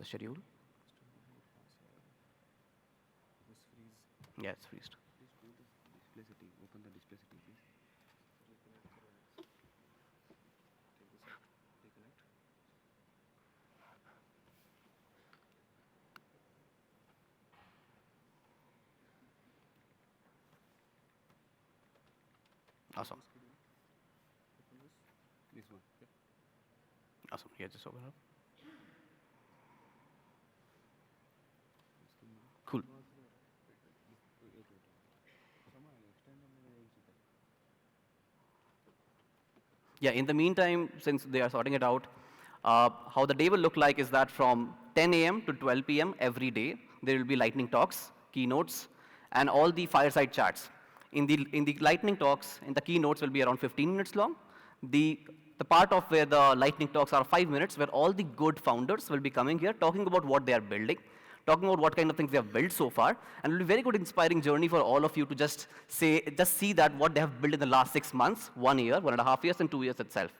schedule. Yeah, it's freezed. Open the display setting, please. Awesome. This one. Yeah. Awesome. Yeah, just open up. Cool. Yeah, in the meantime, since they are sorting it out, how the day will look like is that from 10 a.m. to 12 p.m. every day, there will be lightning talks, keynotes, and all the fireside chats. In the lightning talks, in the keynotes will be around 15 minutes long. The part of where the lightning talks are 5 minutes, where all the good founders will be coming here, talking about what they are building, talking about what kind of things they have built so far, and it will be a very good inspiring journey for all of you to just see that what they have built in the last 6 months, 1 year, 1.5 years, and 2 years itself.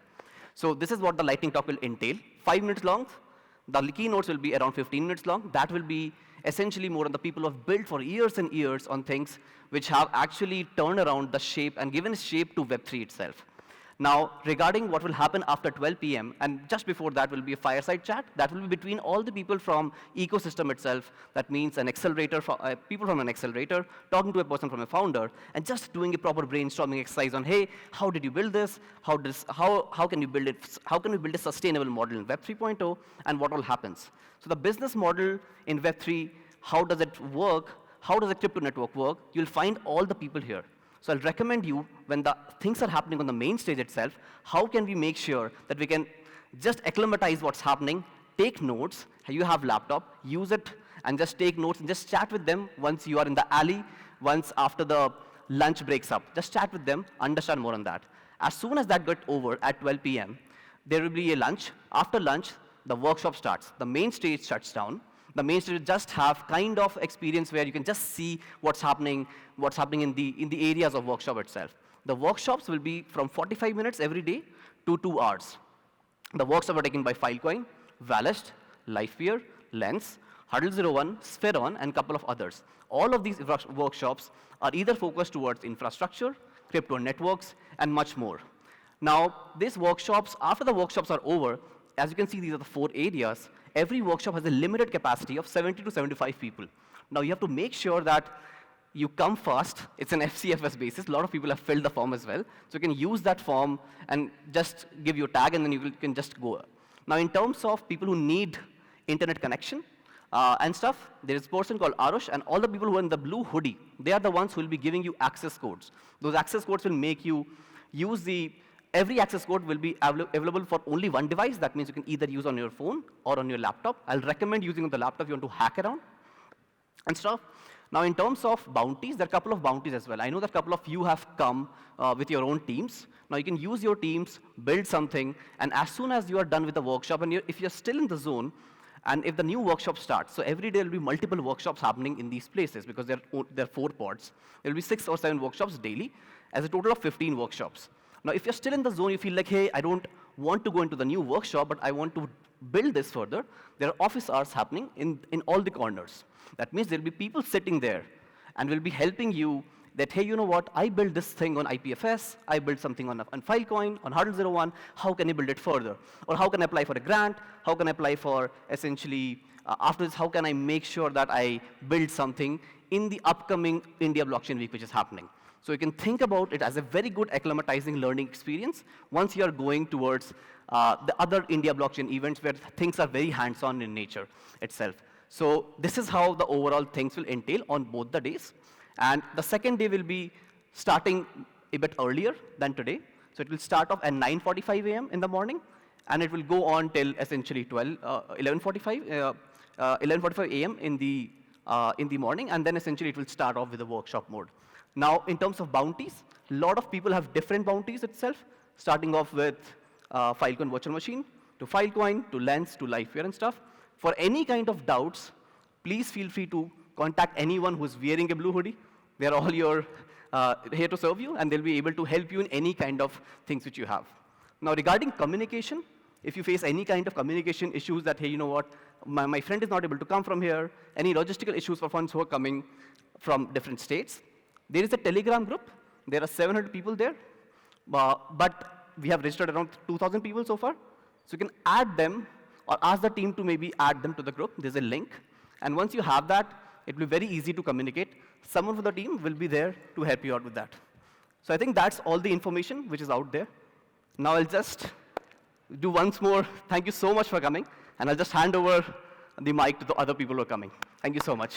So this is what the lightning talk will entail. 5 minutes long. The keynotes will be around 15 minutes long. That will be essentially more on the people who have built for years and years on things which have actually turned around the shape and given shape to Web3 itself. Now, regarding what will happen after 12 p.m., and just before that will be a fireside chat. That will be between all the people from ecosystem itself. That means an accelerator, people from an accelerator, talking to a person from a founder, and just doing a proper brainstorming exercise on, hey, how did you build this? How can you build it? How can we build a sustainable model in Web 3.0, and what all happens? So the business model in Web 3, how does it work? How does a crypto network work? You'll find all the people here. So I'll recommend you, when the things are happening on the main stage itself, how can we make sure that we can just acclimatize what's happening, take notes, you have laptop, use it, and just take notes and just chat with them once you are in the alley, once after the lunch breaks up. Just chat with them, understand more on that. As soon as that gets over at 12 p.m., there will be a lunch. After lunch, the workshop starts. The main stage shuts down. The main stage will just have kind of experience where you can just see what's happening in the areas of workshop itself. The workshops will be from 45 minutes every day to 2 hours. The workshops are taken by Filecoin, Valist, Lifewear, Lens, Huddle01, Spheron, and a couple of others. All of these workshops are either focused towards infrastructure, crypto networks, and much more. Now, these workshops, after the workshops are over, as you can see, these are the 4 areas. Every workshop has a limited capacity of 70 to 75 people. Now, you have to make sure that you come fast. It's an FCFS basis. A lot of people have filled the form as well. So you can use that form and just give your tag, and then you can just go. Now, in terms of people who need internet connection and stuff, there is a person called Ayush, and all the people who are in the blue hoodie, they are the ones who will be giving you access codes. Those access codes will make you use every access code will be available for only one device. That means you can either use on your phone or on your laptop. I'll recommend using on the laptop if you want to hack around and stuff. Now, in terms of bounties, there are a couple of bounties as well. I know that a couple of you have come with your own teams. Now, you can use your teams, build something, and as soon as you are done with the workshop, and if you're still in the zone, and if the new workshop starts, so every day there will be multiple workshops happening in these places because there are 4 pods. There will be 6 or 7 workshops daily, as a total of 15 workshops. Now, if you're still in the zone, you feel like, hey, I don't want to go into the new workshop, but I want to build this further, there are office hours happening in all the corners. That means there'll be people sitting there and will be helping you that, hey, you know what, I built this thing on IPFS, I built something on Filecoin, on Huddle01, how can I build it further? Or how can I apply for a grant? How can I apply for, essentially, after this, how can I make sure that I build something in the upcoming India Blockchain Week, which is happening? So you can think about it as a very good acclimatizing learning experience once you are going towards the other India blockchain events where things are very hands-on in nature itself. So this is how the overall things will entail on both the days. And the second day will be starting a bit earlier than today. So it will start off at 9:45 a.m. in the morning, and it will go on till essentially 11:45 a.m. in the morning, and then essentially it will start off with the workshop mode. Now, in terms of bounties, a lot of people have different bounties itself, starting off with Filecoin virtual machine, to Filecoin, to Lens, to Lifewear and stuff. For any kind of doubts, please feel free to contact anyone who's wearing a blue hoodie. They're all here to serve you, and they'll be able to help you in any kind of things which you have. Now, regarding communication, If you face any kind of communication issues that, hey, you know what, my friend is not able to come from here, any logistical issues for friends who are coming from different states, there is a Telegram group. There are 700 people there, but we have registered around 2,000 people so far. So you can add them or ask the team to maybe add them to the group. There's a link. And once you have that, it will be very easy to communicate. Someone from the team will be there to help you out with that. So I think that's all the information which is out there. Now I'll just do once more, thank you so much for coming, and I'll just hand over the mic to the other people who are coming. Thank you so much.